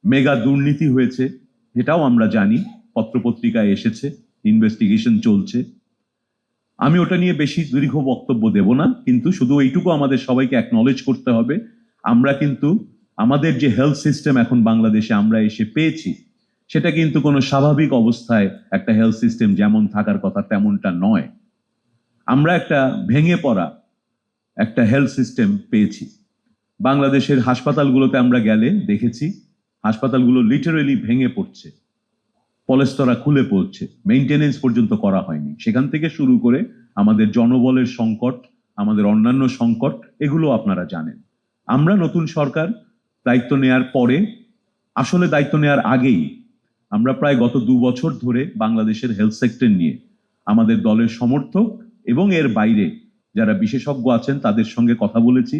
Mega দুর্নীতি হয়েছে, এটাও আমরা জানি, পত্রপত্রিকায় এসেছে, ইনভেস্টিগেশন চলছে। আমি ওটা নিয়ে বেশি দীর্ঘ বক্তব্য দেব না, কিন্তু শুধু এইটুকু আমাদের সবাইকে অ্যাকনলেজ করতে হবে, আমরা কিন্তু আমাদের যে হেলথ সিস্টেম এখন বাংলাদেশে আমরা এসে পেয়েছি, সেটা কিন্তু কোনো স্বাভাবিক অবস্থায় একটা হেলথ সিস্টেম যেমন থাকার কথা তেমনটা নয়। আমরা একটা ভেঙে পড়া একটা হেলথ সিস্টেম পেয়েছি। বাংলাদেশের হাসপাতালগুলোতে আমরা গেলে দেখেছি হাসপাতালগুলো লিটারেলি ভেঙে পড়ছে, পলেস্তরা খুলে পড়ছে, মেইনটেনেন্স পর্যন্ত করা হয়নি। সেখান থেকে শুরু করে আমাদের জনবলের সংকট, আমাদের অন্যান্য সংকট, এগুলো আপনারা জানেন। আমরা নতুন সরকার দায়িত্ব নেয়ার পরে, আসলে দায়িত্ব নেয়ার আগেই আমরা প্রায় গত 2 বছর ধরে বাংলাদেশের হেলথ সেক্টর নিয়ে আমাদের দলের সমর্থক এবং এর বাইরে যারা বিশেষজ্ঞ আছেন তাদের সঙ্গে কথা বলেছি।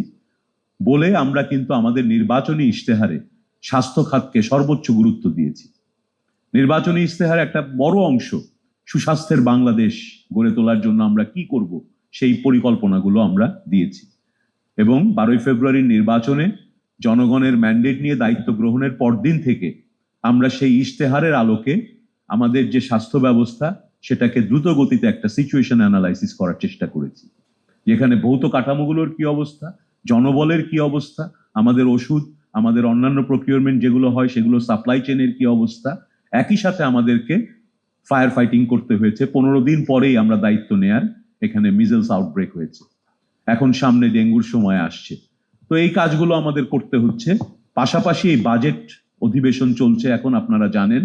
বলে আমরা কিন্তু আমাদের নির্বাচনী ইশতেহারে স্বাস্থ্য খাতকে সর্বোচ্চ গুরুত্ব দিয়েছি। নির্বাচনী ইশতেহারে একটা বড় অংশ সুস্বাস্থ্যের বাংলাদেশ গড়ে তোলার জন্য আমরা কি করব সেই পরিকল্পনাগুলো আমরা দিয়েছি। এবং 12ই ফেব্রুয়ারির নির্বাচনে জনগণের ম্যান্ডেট নিয়ে দায়িত্ব গ্রহণের পরদিন থেকে আমরা সেই ইশতেহারের আলোকে আমাদের যে স্বাস্থ্য ব্যবস্থা সেটাকে দ্রুত গতিতে একটা সিচুয়েশন অ্যানালাইসিস করার চেষ্টা করেছি। যেখানে ভৌত কাঠামোগুলোর কি অবস্থা, জনবলের কি অবস্থা, আমাদের ওষুধ, আমাদের অন্যান্য প্রকিউরমেন্ট যেগুলো হয় সেগুলো সাপ্লাই চেনের কি অবস্থা। একই সাথে আমাদেরকে ফায়ার ফাইটিং করতে হয়েছে। 15 দিন পরেই আমরা দায়িত্ব নেয়ার এখানে মিজেলস আউটব্রেক হয়েছে, এখন সামনে ডেঙ্গুর সময় আসছে। তো এই কাজগুলো আমাদের করতে হচ্ছে। পাশাপাশি এই বাজেট অধিবেশন চলছে এখন, আপনারা জানেন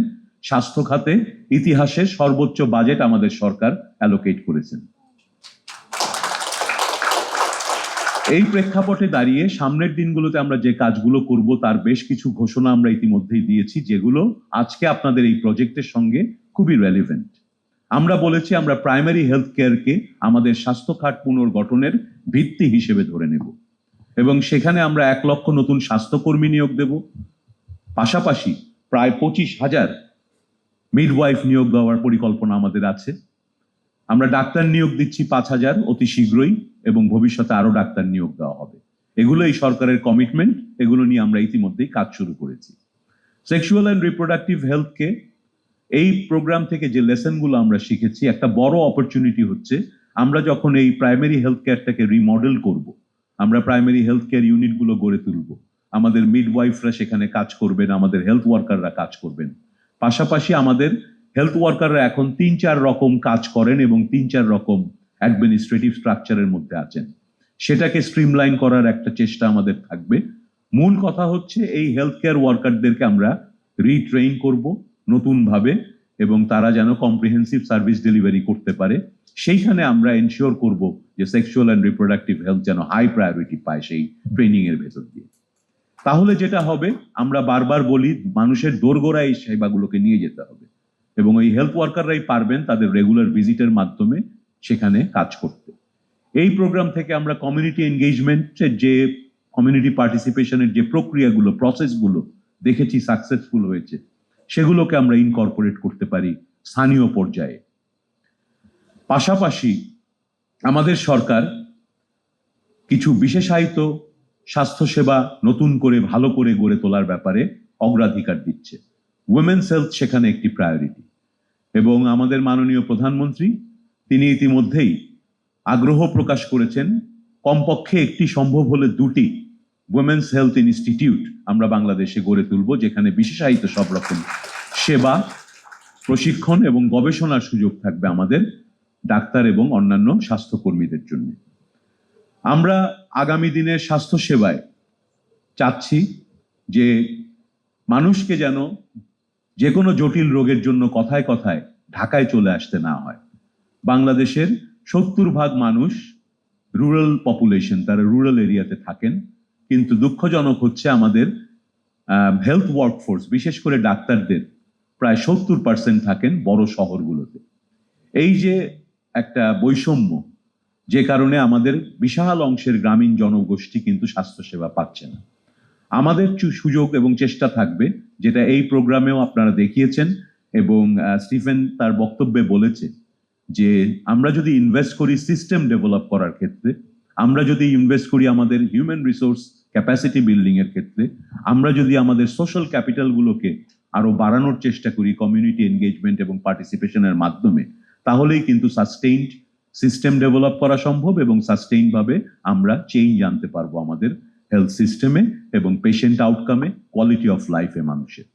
স্বাস্থ্য খাতে ইতিহাসের সর্বোচ্চ বাজেট আমাদের সরকার অ্যালোকেট করেছেন। এই প্রেক্ষাপটে দাঁড়িয়ে সামনের দিনগুলোতে আমরা যে কাজগুলো করব তার বেশ কিছু ঘোষণা আমরা ইতিমধ্যেই দিয়েছি, যেগুলো আজকে আপনাদের এই প্রজেক্টের সঙ্গে খুবই রেলিভেন্ট। আমরা বলেছি আমরা প্রাইমারি হেলথ কেয়ারকে আমাদের স্বাস্থ্য খাত পুনর্গঠনের ভিত্তি হিসেবে ধরে নেব এবং সেখানে আমরা 1 লক্ষ নতুন স্বাস্থ্যকর্মী নিয়োগ দেব। পাশাপাশি প্রায় 25,000 মিডওয়াইফ নিয়োগ দেওয়ার পরিকল্পনা আমাদের আছে। আমরা ডাক্তার নিয়োগ দিচ্ছি 5,000 অতি শীঘ্রই, এবং ভবিষ্যতে আরো ডাক্তার নিয়োগ দেওয়া হবে। এগুলো এই সরকারের কমিটমেন্ট, এগুলো নিয়ে আমরা ইতিমধ্যেই কাজ শুরু করেছি। সেক্সুয়াল অ্যান্ড রিপ্রোডাক্টিভ হেলথকে এই প্রোগ্রাম থেকে যে লেসনগুলো আমরা শিখেছি, একটা বড় অপরচুনিটি হচ্ছে আমরা যখন এই প্রাইমারি হেলথ কেয়ারটাকে রিমডেল করব, আমরা প্রাইমারি হেলথ কেয়ার ইউনিটগুলো গড়ে তুলব, আমাদের মিডওয়াইফরা সেখানে কাজ করবেন, আমাদের হেলথ ওয়ার্কাররা কাজ করবেন। পাশাপাশি আমাদের হেলথ ওয়ার্কাররা এখন 3-4 রকম কাজ করেন এবং 3-4 রকম অ্যাডমিনিস্ট্রেটিভ স্ট্রাকচারের মধ্যে আছেন। সেটাকে স্ট্রিমলাইন করার একটা চেষ্টা আমাদের থাকবে। মূল কথা হচ্ছে এই হেলথ কেয়ার ওয়ার্কারদেরকে আমরা রিট্রেইন করব নতুনভাবে, এবং তারা যেন কম্প্রিহেন্সিভ সার্ভিস ডেলিভারি করতে পারে। সেইখানে আমরা এনশিওর করব যে সেক্সুয়াল অ্যান্ড রিপ্রোডাক্টিভ হেলথ যেন হাই প্রায়োরিটি পায় সেই ট্রেনিং এর ভেতর দিয়ে। তাহলে যেটা হবে, আমরা বারবার বলি মানুষের দোরগোড়ায় এই সেবাগুলোকে নিয়ে যেতে হবে, এবং ওই হেলথ ওয়ার্কাররাই পারবেন তাদের রেগুলার ভিজিটের মাধ্যমে সেখানে কাজ করতে। এই প্রোগ্রাম থেকে আমরা কমিউনিটি এনগেজমেন্টের যে কমিউনিটি পার্টিসিপেশনের যে প্রক্রিয়াগুলো, প্রসেসগুলো দেখেছি সাকসেসফুল হয়েছে, সেগুলোকে আমরা ইনকর্পোরেট করতে পারি স্থানীয় পর্যায়ে। পাশাপাশি আমাদের সরকার কিছু বিশেষায়িত স্বাস্থ্যসেবা নতুন করে ভালো করে গড়ে তোলার ব্যাপারে অগ্রাধিকার দিচ্ছে। উইমেন্স হেলথ সেখানে একটি প্রায়োরিটি, এবং আমাদের মাননীয় প্রধানমন্ত্রী তিনি ইতিমধ্যেই আগ্রহ প্রকাশ করেছেন কমপক্ষে একটি, সম্ভব হলে 2টি উইমেন্স হেলথ ইনস্টিটিউট আমরা বাংলাদেশে গড়ে তুলব, যেখানে বিশেষায়িত সব রকম সেবা, প্রশিক্ষণ এবং গবেষণার সুযোগ থাকবে আমাদের ডাক্তার এবং অন্যান্য স্বাস্থ্যকর্মীদের জন্য। আমরা আগামী দিনের স্বাস্থ্য সেবায় চাচ্ছি যে মানুষকে যেন যে কোনো জটিল রোগের জন্য কথায় কথায় ঢাকায় চলে আসতে না হয়। বাংলাদেশের 70% মানুষ রুরাল পপুলেশন, তারা রুরাল এরিয়াতে থাকেন, কিন্তু দুঃখজনক হচ্ছে আমাদের হেলথ ওয়ার্কফোর্স, বিশেষ করে ডাক্তারদের প্রায় 70% থাকেন বড় শহরগুলোতে। এই যে একটা বৈষম্য, যে কারণে আমাদের বিশাল অংশের গ্রামীণ জনগোষ্ঠী কিন্তু স্বাস্থ্যসেবা পাচ্ছে না। আমাদের সুযোগ এবং চেষ্টা থাকবে, যেটা এই প্রোগ্রামেও আপনারা দেখিয়েছেন এবং স্টিফেন তার বক্তব্যে বলেছে, যে আমরা যদি ইনভেস্ট করি সিস্টেম ডেভেলপ করার ক্ষেত্রে, আমরা যদি ইনভেস্ট করি আমাদের হিউম্যান রিসোর্স ক্যাপাসিটি বিল্ডিং এর ক্ষেত্রে, আমরা যদি আমাদের সোশ্যাল ক্যাপিটাল গুলোকে আরো বাড়ানোর চেষ্টা করি কমিউনিটি এনগেজমেন্ট এবং পার্টিসিপেশনের মাধ্যমে, তাহলেই কিন্তু সাস্টেইনড সিস্টেম ডেভেলপ করা সম্ভব এবং সাস্টেইন ভাবে আমরা চেঞ্জ আনতে পারবো আমাদের হেলথ সিস্টেমে এবং পেশেন্ট আউটকামে, কোয়ালিটি অফ লাইফে মানুষের।